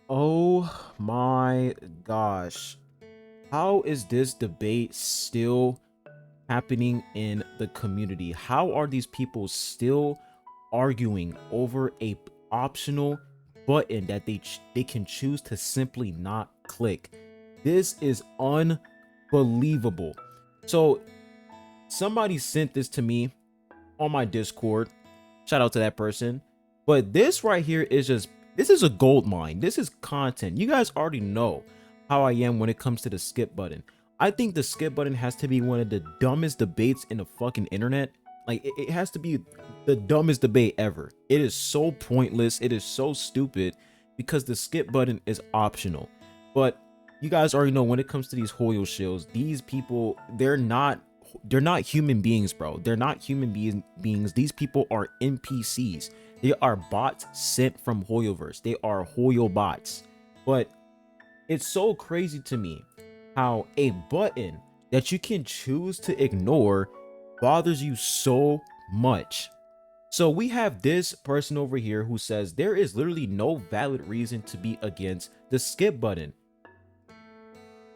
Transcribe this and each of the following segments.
Oh my gosh. How is this debate still happening in the community? How are these people still arguing over a optional button that they can choose to simply not click? This is unbelievable. So somebody sent this to me on my Discord. Shout out to that person. But this right here is just, this is a gold mine. This is content. You guys already know how I am when it comes to the skip button. I think the skip button has to be one of the dumbest debates in the fucking internet. Like it has to be the dumbest debate ever. It is so pointless. It is so stupid because the skip button is optional. But you guys already know when it comes to these Hoyo shills, these people, they're not human beings, bro. They're not human beings. These people are NPCs. They are bots sent from Hoyoverse. They are Hoyo bots. But it's so crazy to me how a button that you can choose to ignore bothers you so much. So we have this person over here who says there is literally no valid reason to be against the skip button.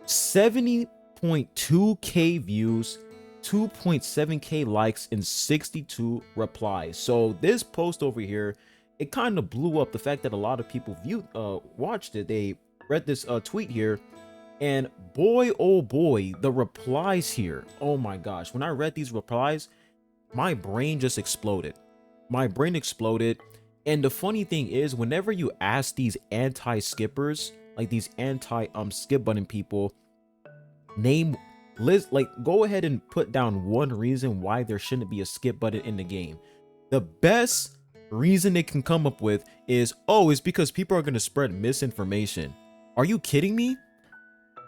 70.2k views, 2.7k likes, and 62 replies. So this post over here, it kind of blew up. The fact that a lot of people watched it, they read this tweet here, and boy oh boy, the replies here, oh my gosh, when I read these replies, my brain just exploded. My brain exploded. And the funny thing is, whenever you ask these anti-skippers, like these anti skip button people, name list, like, go ahead and put down one reason why there shouldn't be a skip button in the game. The best reason they can come up with is, oh, it's because people are going to spread misinformation. Are you kidding me?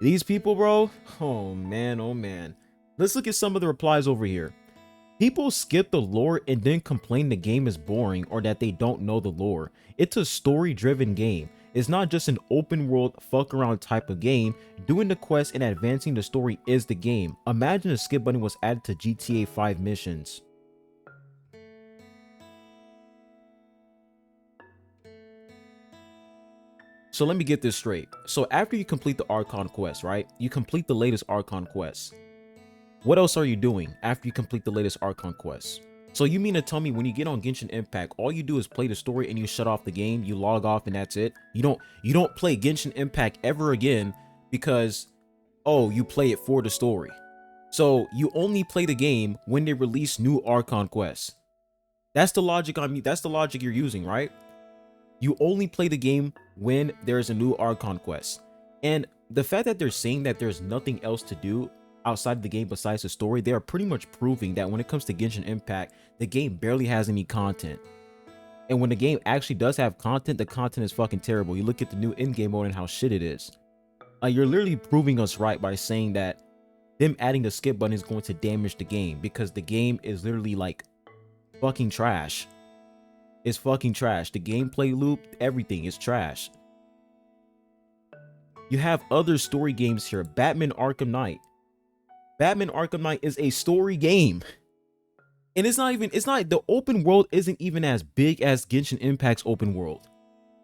These people, bro. Oh man, oh man. Let's look at some of the replies over here. People skip the lore and then complain the game is boring or that they don't know the lore. It's a story-driven game. It's not just an open world fuck around type of game. Doing the quest and advancing the story is the game. Imagine a skip button was added to GTA 5 missions. So let me get this straight. So after you complete the Archon quest, right? You complete the latest Archon quest. What else are you doing after you complete the latest Archon quest? So you mean to tell me when you get on Genshin Impact, all you do is play the story and you shut off the game, you log off and that's it? You don't play Genshin Impact ever again because, oh, you play it for the story. So you only play the game when they release new Archon quests. That's the logic that's the logic you're using, right? You only play the game when there's a new Archon quest. And the fact that they're saying that there's nothing else to do outside of the game besides the story, they are pretty much proving that when it comes to Genshin Impact, the game barely has any content. And when the game actually does have content, the content is fucking terrible. You look at the new in-game mode and how shit it is. You're literally proving us right by saying that them adding the skip button is going to damage the game because the game is literally like fucking trash. It's fucking trash. The gameplay loop, everything is trash. You have other story games here. Batman Arkham Knight. Batman Arkham Knight is a story game. And the open world isn't even as big as Genshin Impact's open world.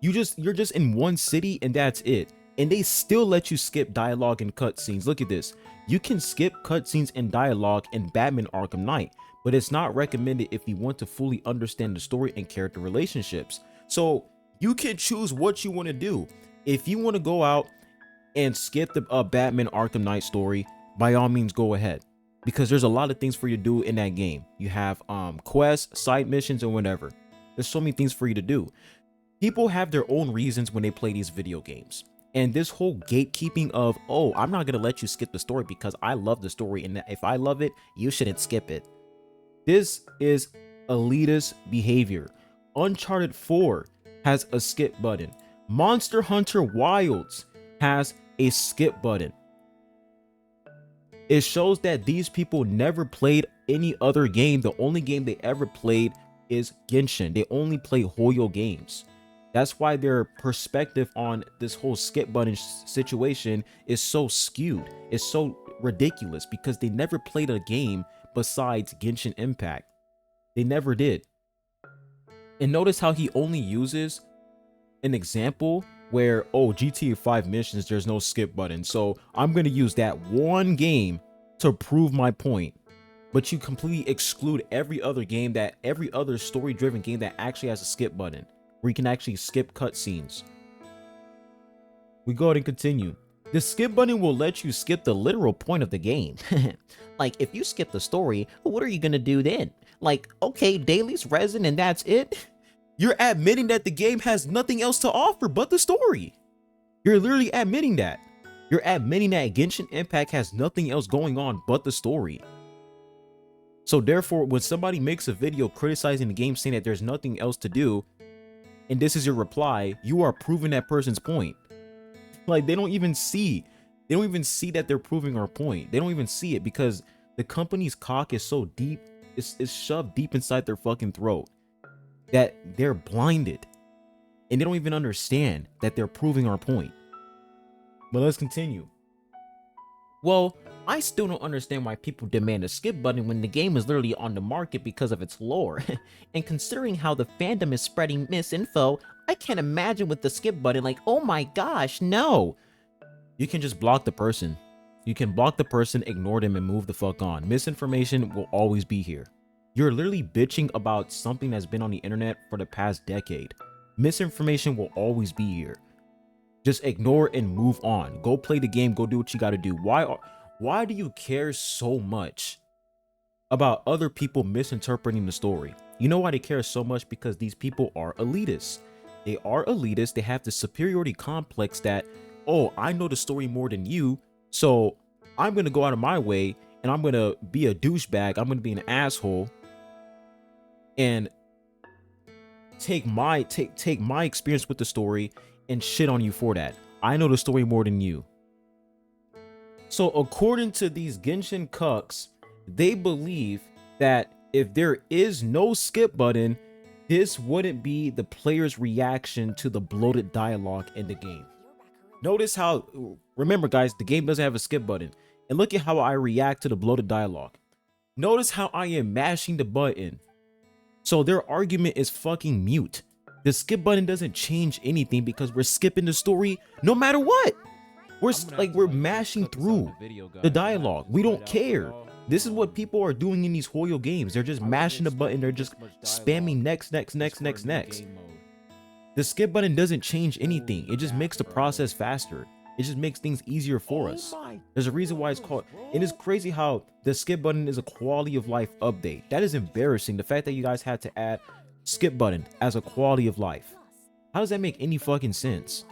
You're just in one city and that's it. And they still let you skip dialogue and cutscenes. Look at this. You can skip cutscenes and dialogue in Batman Arkham Knight, but it's not recommended if you want to fully understand the story and character relationships. So you can choose what you want to do. If you want to go out and skip the Batman Arkham Knight story, by all means go ahead, because there's a lot of things for you to do in that game. You have quests, side missions, and whatever. There's so many things for you to do. People have their own reasons when they play these video games. And this whole gatekeeping of, oh, I'm not going to let you skip the story because I love the story, and if I love it, you shouldn't skip it. This is elitist behavior. Uncharted 4 has a skip button. Monster Hunter Wilds has a skip button. It shows that these people never played any other game. The only game they ever played is Genshin. They only play Hoyo games. That's why their perspective on this whole skip button situation is so skewed. It's so ridiculous because they never played a game besides Genshin Impact. They never did. And notice how he only uses an example where, oh, GTA 5 missions, there's no skip button. So I'm going to use that one game to prove my point. But you completely exclude every other story-driven game that actually has a skip button, where you can actually skip cutscenes. We go ahead and continue. The skip button will let you skip the literal point of the game. Like, if you skip the story, what are you gonna do then? Like, okay, Daily's resin and that's it? You're admitting that the game has nothing else to offer but the story. You're literally admitting that. You're admitting that Genshin Impact has nothing else going on but the story. So therefore, when somebody makes a video criticizing the game saying that there's nothing else to do, and this is your reply, you are proving that person's point. Like, they don't even see that they're proving our point. They don't even see it because the company's cock is so deep, it's shoved deep inside their fucking throat that they're blinded. And they don't even understand that they're proving our point. But let's continue. Well, I still don't understand why people demand a skip button when the game is literally on the market because of its lore. And considering how the fandom is spreading misinfo, I can't imagine with the skip button, like, oh my gosh, no. You can just block the person. You can block the person, ignore them, and move the fuck on. Misinformation will always be here. You're literally bitching about something that's been on the internet for the past decade. Misinformation will always be here. Just ignore and move on. Go play the game. Go do what you gotta do. Why do you care so much about other people misinterpreting the story? You know why they care so much? Because these people are elitists. They are elitists. They have the superiority complex that, oh, I know the story more than you, so I'm gonna go out of my way and I'm gonna be a douchebag. I'm gonna be an asshole and take my experience with the story and shit on you for that. I know the story more than you. So according to these Genshin cucks, they believe that if there is no skip button, this wouldn't be the player's reaction to the bloated dialogue in the game. Notice how, remember guys, the game doesn't have a skip button. And look at how I react to the bloated dialogue. Notice how I am mashing the button. So their argument is fucking mute. The skip button doesn't change anything because we're skipping the story no matter what. We're mashing through the dialogue. We don't care. This is what people are doing in these Hoyo games. They're just mashing the button. They're just spamming next. The skip button doesn't change anything. It just makes the process faster. It just makes things easier for us. There's a reason why it's called. It is crazy how the skip button is a quality of life update. That is embarrassing. The fact that you guys had to add skip button as a quality of life. How does that make any fucking sense?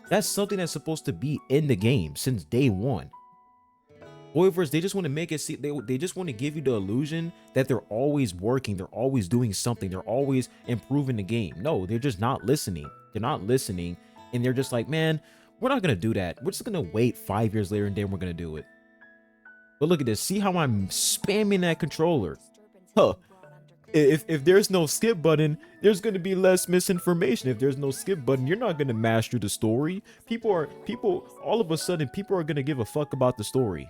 That's something that's supposed to be in the game since day one. Hoyoverse, they just want to make it see, they just want to give you the illusion that they're always working, they're always doing something, they're always improving the game. No, they're just not listening. They're not listening, and they're just like, man, we're not gonna do that. We're just gonna wait 5 years later and then we're gonna do it. But look at this. See how I'm spamming that controller? Huh. If there's no skip button, there's going to be less misinformation. If there's no skip button, you're not going to mash through the story. All of a sudden, people are going to give a fuck about the story.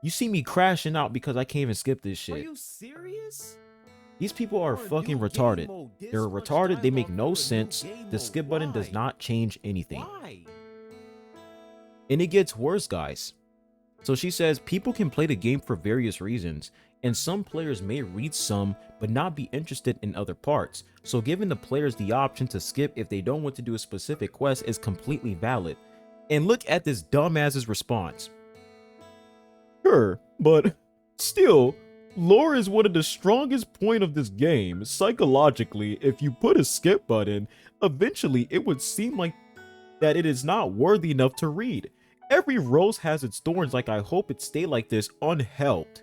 You see me crashing out because I can't even skip this shit. Are you serious? These people are fucking retarded. They're retarded. They make no sense. The skip button does not change anything. And it gets worse, guys. So she says people can play the game for various reasons, and some players may read some but not be interested in other parts. So giving the players the option to skip if they don't want to do a specific quest is completely valid. And look at this dumbass's response. Sure, but still, lore is one of the strongest points of this game. Psychologically, if you put a skip button, eventually it would seem like that it is not worthy enough to read. Every rose has its thorns, like I hope it stay like this unhelped.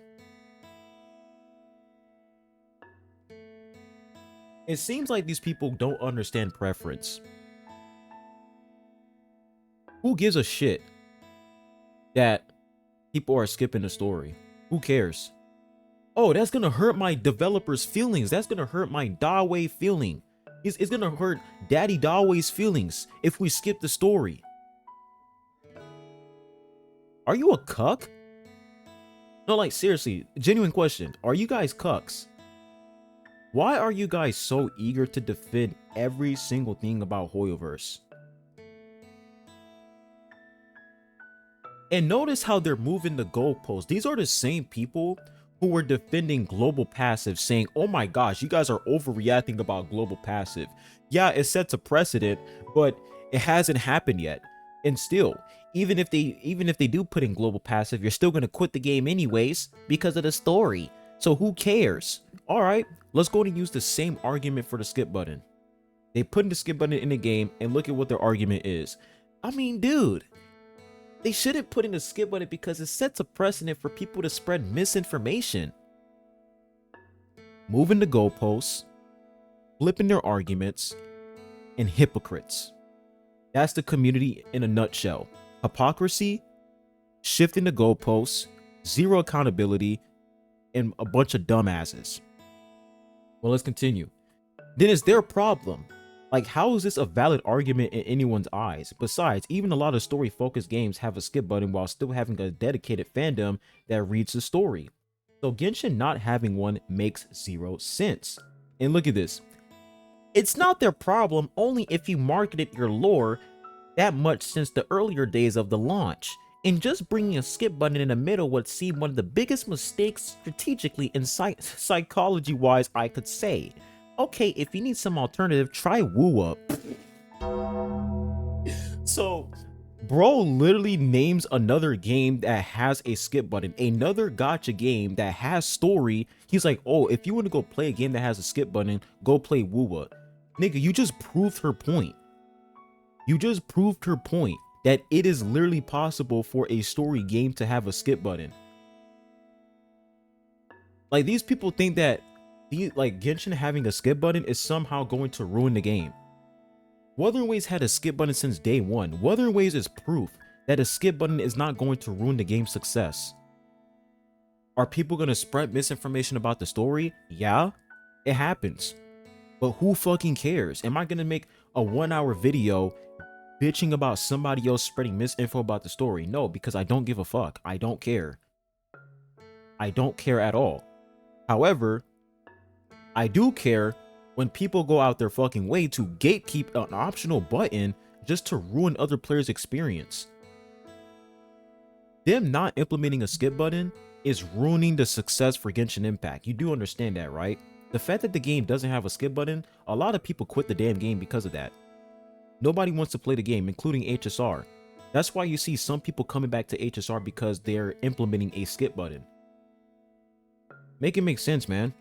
It seems like these people don't understand preference. Who gives a shit that people are skipping the story? Who cares? Oh, that's gonna hurt my developer's feelings. That's gonna hurt my Dawei feeling. It's gonna hurt Daddy Dawei's feelings if we skip the story. Are you a cuck? No, like seriously, genuine question. Are you guys cucks? Why are you guys so eager to defend every single thing about Hoyoverse? And notice how they're moving the goalposts. These are the same people who were defending global passive, saying, oh my gosh, you guys are overreacting about global passive. Yeah, it sets a precedent, but it hasn't happened yet. And still, even if they do put in global passive, you're still gonna quit the game anyways because of the story. So who cares? All right, let's go and use the same argument for the skip button. They put in the skip button in the game, and look at what their argument is. I mean, dude, they shouldn't put in a skip button because it sets a precedent for people to spread misinformation. Moving the goalposts, flipping their arguments, and hypocrites. That's the community in a nutshell. Hypocrisy, shifting the goalposts, zero accountability, and a bunch of dumbasses. Well, let's continue. Then it's their problem. Like, how is this a valid argument in anyone's eyes? Besides, even a lot of story-focused games have a skip button while still having a dedicated fandom that reads the story. So Genshin not having one makes zero sense. And look at this. It's not their problem only if you marketed your lore that much since the earlier days of the launch. And just bringing a skip button in the middle would seem one of the biggest mistakes strategically and psychology-wise I could say. Okay, if you need some alternative, try Woo Up. So, bro literally names another game that has a skip button, another gacha game that has story. He's like, oh, if you want to go play a game that has a skip button, go play Woo Up. Nigga, you just proved her point. You just proved her point that it is literally possible for a story game to have a skip button. Like, these people think that Genshin having a skip button is somehow going to ruin the game. Wuthering Waves had a skip button since day one. Wuthering Waves is proof that a skip button is not going to ruin the game's success. Are people going to spread misinformation about the story? Yeah, it happens. But who fucking cares? Am I going to make a 1-hour video bitching about somebody else spreading misinfo about the story? No, because I don't give a fuck. I don't care. I don't care at all. However, I do care when people go out their fucking way to gatekeep an optional button just to ruin other players' experience. Them not implementing a skip button is ruining the success for Genshin Impact. You do understand that, right? The fact that the game doesn't have a skip button, a lot of people quit the damn game because of that. Nobody wants to play the game, including HSR. That's why you see some people coming back to HSR because they're implementing a skip button. Make it make sense, man.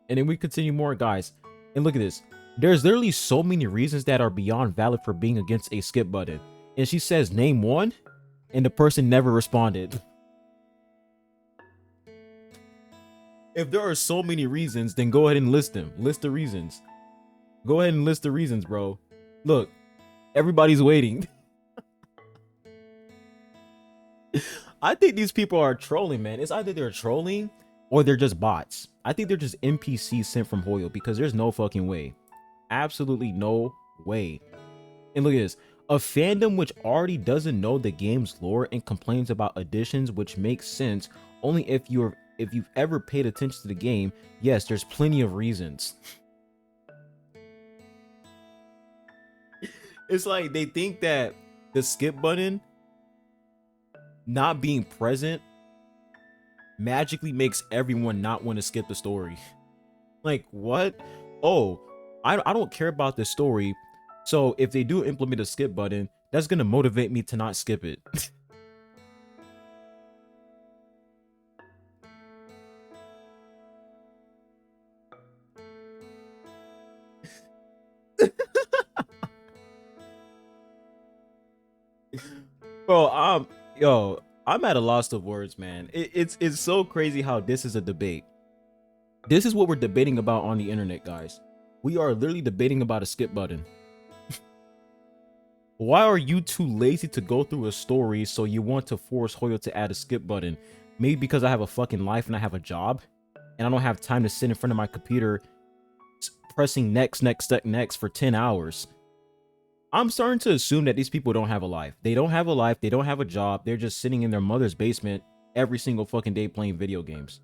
And then we continue more, guys. And look at this. There's literally so many reasons that are beyond valid for being against a skip button. And she says, name one, and the person never responded. If there are so many reasons, then go ahead and list them. List the reasons. Go ahead and list the reasons, bro. Look, everybody's waiting. I think these people are trolling, man. It's either they're trolling or they're just bots. I think they're just NPCs sent from Hoyo because there's no fucking way. Absolutely no way. And look at this. A fandom which already doesn't know the game's lore and complains about additions, which makes sense only if you've ever paid attention to the game. Yes, there's plenty of reasons. It's like they think that the skip button not being present magically makes everyone not want to skip the story. Like, what? Oh, I don't care about the story, so if they do implement a skip button, that's gonna motivate me to not skip it. Bro, I'm at a loss of words, man. It's so crazy how this is a debate. This is what we're debating about on the internet, guys. We are literally debating about a skip button. Why are you too lazy to go through a story, so you want to force Hoyo to add a skip button? Maybe because I have a fucking life and I have a job, and I don't have time to sit in front of my computer pressing next for 10 hours. I'm starting to assume that these people don't have a life. They don't have a life. They don't have a job. They're just sitting in their mother's basement every single fucking day playing video games.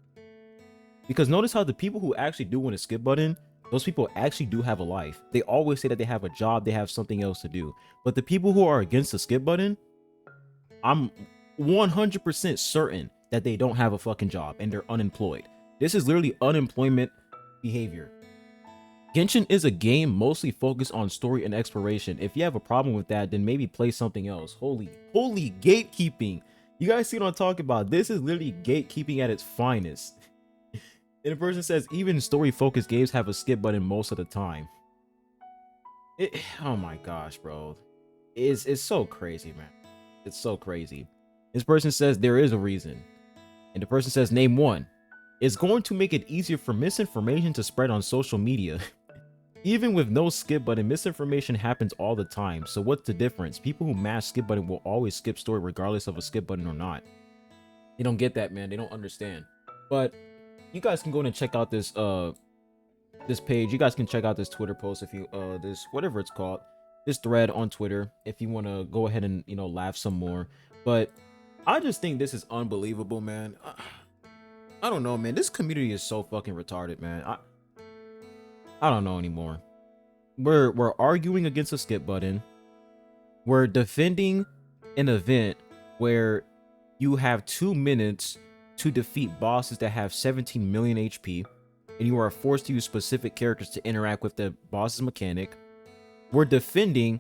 Because notice how the people who actually do want a skip button, those people actually do have a life. They always say that they have a job, they have something else to do. But the people who are against the skip button, I'm 100% certain that they don't have a fucking job and they're unemployed. This is literally unemployment behavior. Genshin is a game mostly focused on story and exploration. If you have a problem with that, then maybe play something else. Holy gatekeeping. You guys see what I'm talking about? This is literally gatekeeping at its finest. And the person says even story focused games have a skip button most of the time. Oh my gosh, bro. It's so crazy, man. It's so crazy. This person says there is a reason. And the person says name one. It's going to make it easier for misinformation to spread on social media. Even with no skip button, misinformation happens all the time. So what's the difference? People who mash skip button will always skip story regardless of a skip button or not. They don't get that, man. They don't understand. But you guys can go and check out this this page. You guys can check out this Twitter post if you this whatever it's called, this thread on Twitter if you want to go ahead and, you know, laugh some more. But I just think this is unbelievable, man. I don't know, man. This community is so fucking retarded, man. I don't know anymore. We're arguing against a skip button. We're defending an event where you have 2 minutes to defeat bosses that have 17 million HP, and you are forced to use specific characters to interact with the boss's mechanic. We're defending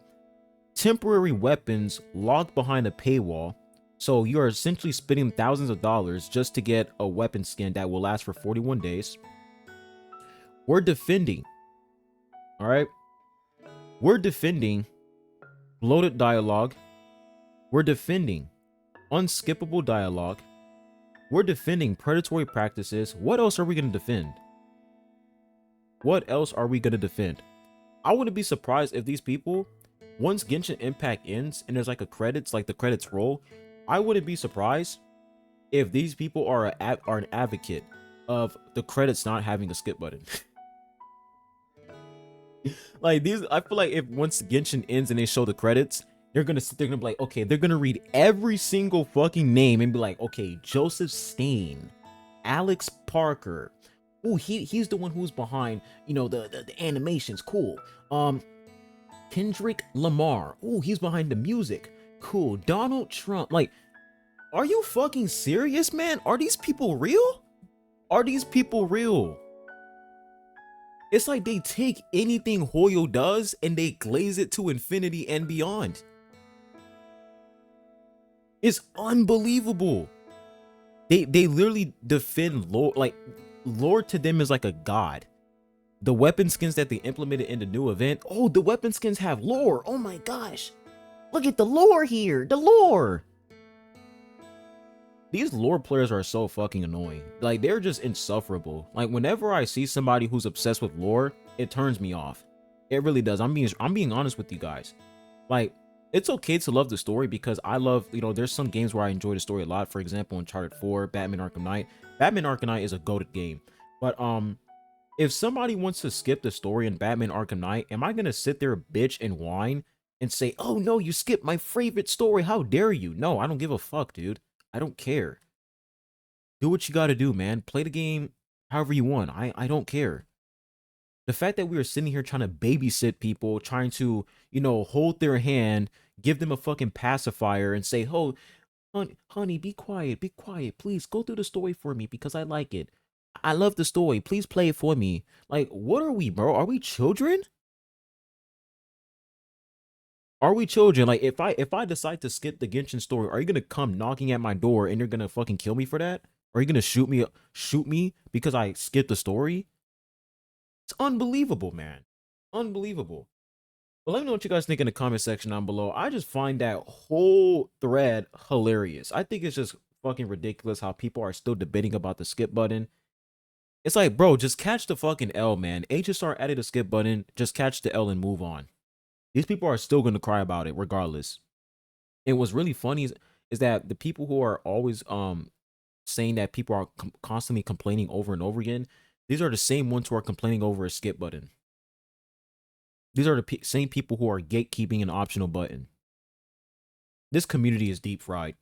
temporary weapons locked behind a paywall. So you are essentially spending thousands of dollars just to get a weapon skin that will last for 41 days. We're defending, all right? We're defending bloated dialogue. We're defending unskippable dialogue. We're defending predatory practices. What else are we going to defend? What else are we going to defend? I wouldn't be surprised if these people, once Genshin Impact ends and there's like a credits, like the credits roll, I wouldn't be surprised if these people are an advocate of the credits not having a skip button. Like these, I feel like if once Genshin ends and they show the credits, they're gonna sit there and be like, okay, they're gonna read every single fucking name and be like, okay, Joseph Stain, Alex Parker. Oh, he's the one who's behind, you know, the animations. Cool. Kendrick Lamar. Oh, he's behind the music. Cool. Donald Trump. Like, are you fucking serious, man? Are these people real? Are these people real? It's like they take anything Hoyo does and they glaze it to infinity and beyond. It's unbelievable. They literally defend lore. Like, lore to them is like a god. The weapon skins that they implemented in the new event. Oh, the weapon skins have lore. Oh my gosh. Look at the lore here. The lore. These lore players are so fucking annoying. Like, they're just insufferable. Like, whenever I see somebody who's obsessed with lore, it turns me off. It really does. I'm being honest with you guys. Like, it's okay to love the story because I love, you know, there's some games where I enjoy the story a lot. For example, Uncharted 4, Batman Arkham Knight. Batman Arkham Knight is a goated game. But if somebody wants to skip the story in Batman Arkham Knight, am I gonna sit there, bitch, and whine and say, oh no, you skipped my favorite story, how dare you? No, I don't give a fuck, dude. I don't care. Do what you gotta do, man. Play the game however you want. I don't care. The fact that we are sitting here trying to babysit people, trying to, you know, hold their hand, give them a fucking pacifier and say, oh, honey, be quiet, please go through the story for me because I like it. I love the story. Please play it for me. Like, what are we, bro? Are we children? Are we children? Like, if I decide to skip the Genshin story, are you gonna come knocking at my door and you're gonna fucking kill me for that? Are you gonna shoot me because I skipped the story? It's unbelievable, man. Unbelievable. But let me know what you guys think in the comment section down below. I just find that whole thread hilarious. I think it's just fucking ridiculous how people are still debating about the skip button. It's like, bro, just catch the fucking L, man. HSR added a skip button. Just catch the L and move on. These people are still going to cry about it regardless. And what's really funny is that the people who are always saying that people are constantly complaining over and over again, these are the same ones who are complaining over a skip button. These are the same people who are gatekeeping an optional button. This community is deep fried.